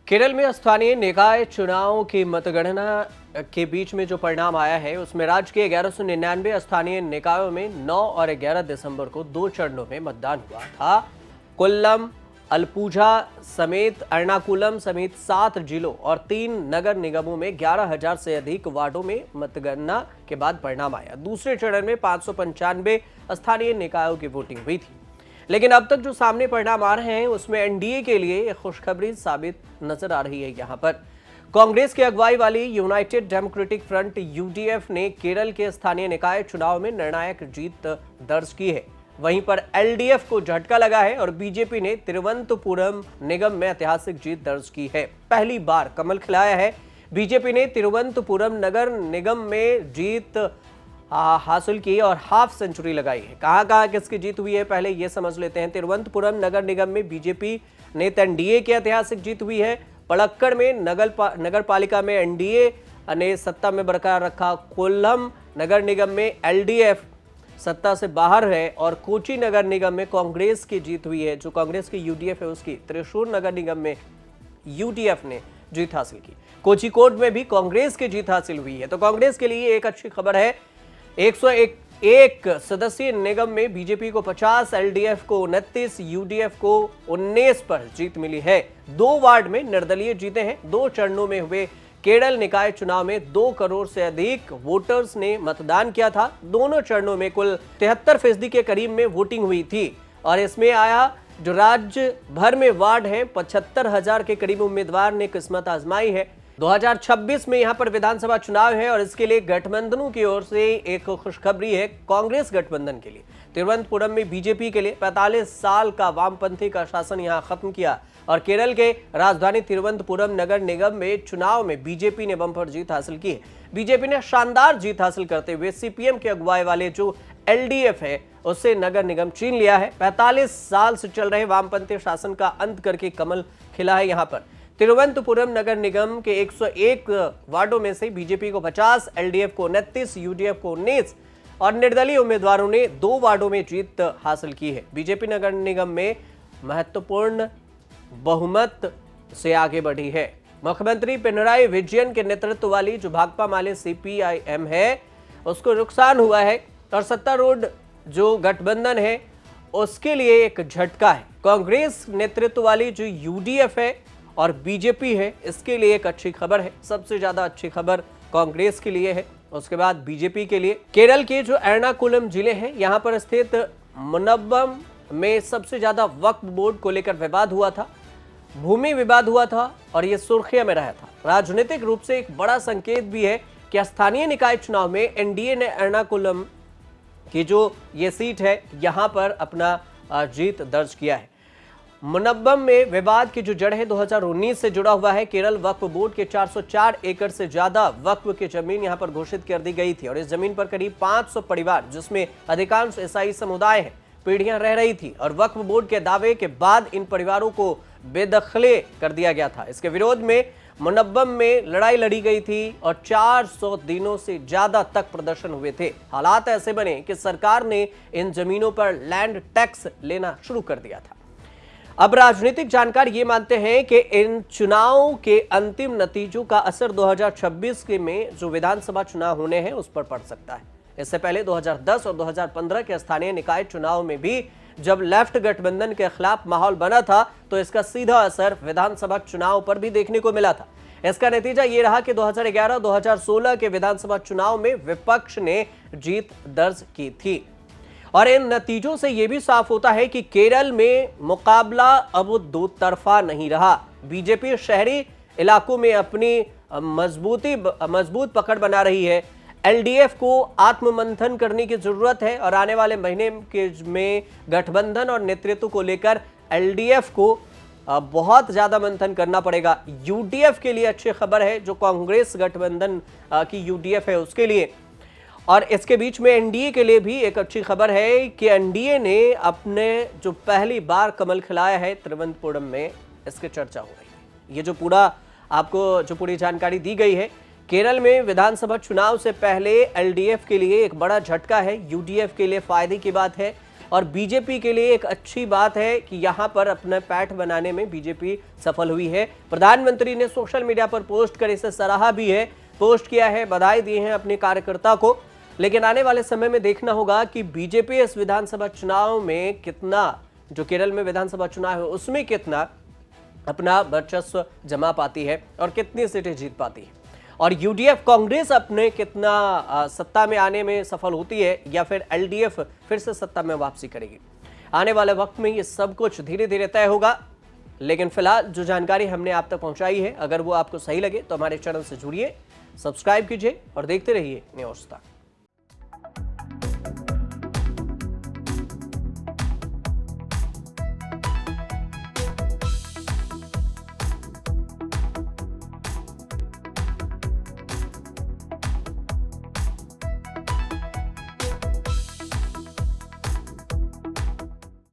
केरल में स्थानीय निकाय चुनाव की मतगणना के बीच में जो परिणाम आया है उसमें राज्य के 1199 स्थानीय निकायों में 9 और 11 दिसंबर को 2 चरणों में मतदान हुआ था। कोल्लम, अलपुझा समेत एर्नाकुलम समेत 7 जिलों और 3 नगर निगमों में 11,000 से अधिक वार्डों में मतगणना के बाद परिणाम आया। दूसरे चरण में 595 स्थानीय निकायों की वोटिंग हुई थी, लेकिन अब तक जो सामने परिणाम आ रहे हैं उसमें एनडीए के लिए एक खुशखबरी साबित नजर आ रही है। यहां पर कांग्रेस की अगुवाई वाली यूनाइटेड डेमोक्रेटिक फ्रंट यूडीएफ ने केरल के स्थानीय निकाय चुनाव में निर्णायक जीत दर्ज की है। वहीं पर एलडीएफ को झटका लगा है और बीजेपी ने तिरुवनंतपुरम निगम में ऐतिहासिक जीत दर्ज की है। पहली बार कमल खिलाया है। बीजेपी ने तिरुवनंतपुरम नगर निगम में जीत हासिल की और हाफ सेंचुरी लगाई है। कहां किसकी जीत हुई है पहले ये समझ लेते हैं। तिरुवनंतपुरम नगर निगम में बीजेपी ने एनडीए की ऐतिहासिक जीत हुई है। पलक्कड़ में नगर पालिका में एनडीए ने सत्ता में बरकरार रखा। कोल्लम नगर निगम में एलडीएफ सत्ता से बाहर है और कोची नगर निगम में कांग्रेस की जीत हुई है, जो कांग्रेस की यूडीएफ है उसकी। त्रिशूर नगर निगम में यूडीएफ ने जीत हासिल की। कोझिकोड में भी कांग्रेस की जीत हासिल हुई है। तो कांग्रेस के लिए एक अच्छी खबर है। 101 सदस्यीय निगम में बीजेपी को 50, एलडीएफ को 29, यूडीएफ को 19 पर जीत मिली है। 2 वार्ड में निर्दलीय जीते हैं। 2 चरणों में हुए केरल निकाय चुनाव में 2 करोड़ से अधिक वोटर्स ने मतदान किया था। दोनों चरणों में कुल 73% के करीब में वोटिंग हुई थी और इसमें आया जो राज्य भर में वार्ड हैं 75,000 के करीब उम्मीदवार ने किस्मत आजमाई है। 2026 में यहां पर विधानसभा चुनाव है और इसके लिए गठबंधनों की ओर से एक खुशखबरी है। कांग्रेस गठबंधन के लिए तिरुवनंतपुरम में बीजेपी के लिए 45 साल का वामपंथी का शासन यहां खत्म किया और केरल के राजधानी तिरुवनंतपुरम नगर निगम में चुनाव में बीजेपी ने बम्पर जीत हासिल की है। बीजेपी ने शानदार जीत हासिल करते हुए सीपीएम के अगुवाई वाले जो एलडीएफ है उससे नगर निगम छीन लिया है। 45 साल से चल रहे वामपंथी शासन का अंत करके कमल खिला है। यहां पर तिरुवनंतपुरम नगर निगम के 101 वार्डों में से बीजेपी को 50, एलडीएफ को 29, यूडीएफ को 19 और निर्दलीय उम्मीदवारों ने 2 वार्डों में जीत हासिल की है। बीजेपी नगर निगम में महत्वपूर्ण बहुमत से आगे बढ़ी है। मुख्यमंत्री पिनराई विजयन के नेतृत्व वाली जो भाकपा माले सीपीआईएम है उसको नुकसान हुआ है और सत्तारूढ़ जो गठबंधन है उसके लिए एक झटका है। कांग्रेस नेतृत्व वाली जो यूडीएफ है और बीजेपी है इसके लिए एक अच्छी खबर है। सबसे ज्यादा अच्छी खबर कांग्रेस के लिए है, उसके बाद बीजेपी के लिए। केरल के जो एर्नाकुलम जिले हैं यहां पर स्थित मुनब्बम में सबसे ज्यादा वक्फ बोर्ड को लेकर विवाद हुआ था, भूमि विवाद हुआ था और यह सुर्खियों में रहा था। राजनीतिक रूप से एक बड़ा संकेत भी है कि स्थानीय निकाय चुनाव में एनडीए ने एर्नाकुलम की जो ये सीट है यहां पर अपना जीत दर्ज किया है। मुनब्बम में विवाद की जो जड़ है 2019 से जुड़ा हुआ है। केरल वक्फ बोर्ड के 404 एकड़ से ज्यादा वक्फ की जमीन यहां पर घोषित कर दी गई थी और इस जमीन पर करीब 500 परिवार जिसमें अधिकांश ईसाई समुदाय है पीढ़ियां रह रही थी और वक्फ बोर्ड के दावे के बाद इन परिवारों को बेदखले कर दिया गया था। इसके विरोध में मुनब्बम में लड़ाई लड़ी गई थी और 400 दिनों से ज्यादा तक प्रदर्शन हुए थे। हालात ऐसे बने कि सरकार ने इन जमीनों पर लैंड टैक्स लेना शुरू कर दिया था। अब राजनीतिक जानकार ये मानते हैं कि इन चुनाव के अंतिम नतीजों का असर 2026 के में जो विधानसभा चुनाव होने हैं उस पर पड़ सकता है। इससे पहले 2010 और 2015 के स्थानीय निकाय चुनाव में भी जब लेफ्ट गठबंधन के खिलाफ माहौल बना था तो इसका सीधा असर विधानसभा चुनाव पर भी देखने को मिला था। इसका नतीजा ये रहा कि 2011-2016 के विधानसभा चुनाव में विपक्ष ने जीत दर्ज की थी और इन नतीजों से यह भी साफ होता है कि केरल में मुकाबला अब दो तरफा नहीं रहा। बीजेपी शहरी इलाकों में अपनी मजबूत पकड़ बना रही है। एलडीएफ को आत्ममंथन करने की जरूरत है और आने वाले महीने में गठबंधन और नेतृत्व को लेकर एलडीएफ को बहुत ज्यादा मंथन करना पड़ेगा। यूडीएफ के लिए अच्छी खबर है, जो कांग्रेस गठबंधन की यूडीएफ है उसके लिए। और इसके बीच में एनडीए के लिए भी एक अच्छी खबर है कि एनडीए ने अपने जो पहली बार कमल खिलाया है तिरुवनंतपुरम में, इसकी चर्चा हो रही है। ये जो पूरी जानकारी दी गई है। केरल में विधानसभा चुनाव से पहले एलडीएफ के लिए एक बड़ा झटका है, यूडीएफ के लिए फायदे की बात है। और बीजेपी के लिए एक अच्छी बात है कि यहां पर अपना पैठ बनाने में बीजेपी सफल हुई है। प्रधानमंत्री ने सोशल मीडिया पर पोस्ट कर इसे सराहा भी है, पोस्ट किया है, बधाई दी है अपने कार्यकर्ता को। लेकिन आने वाले समय में देखना होगा कि बीजेपी इस विधानसभा चुनाव में कितना, जो केरल में विधानसभा चुनाव है उसमें कितना अपना वर्चस्व जमा पाती है और कितनी सीटें जीत पाती है, और यूडीएफ कांग्रेस अपने कितना सत्ता में आने में सफल होती है, या फिर एलडीएफ फिर से सत्ता में वापसी करेगी। आने वाले वक्त में ये सब कुछ धीरे धीरे तय होगा। लेकिन फिलहाल जो जानकारी हमने आप तक पहुंचाई है, अगर वो आपको सही लगे तो हमारे चैनल से जुड़िए, सब्सक्राइब कीजिए और देखते रहिए न्यूज़ तक।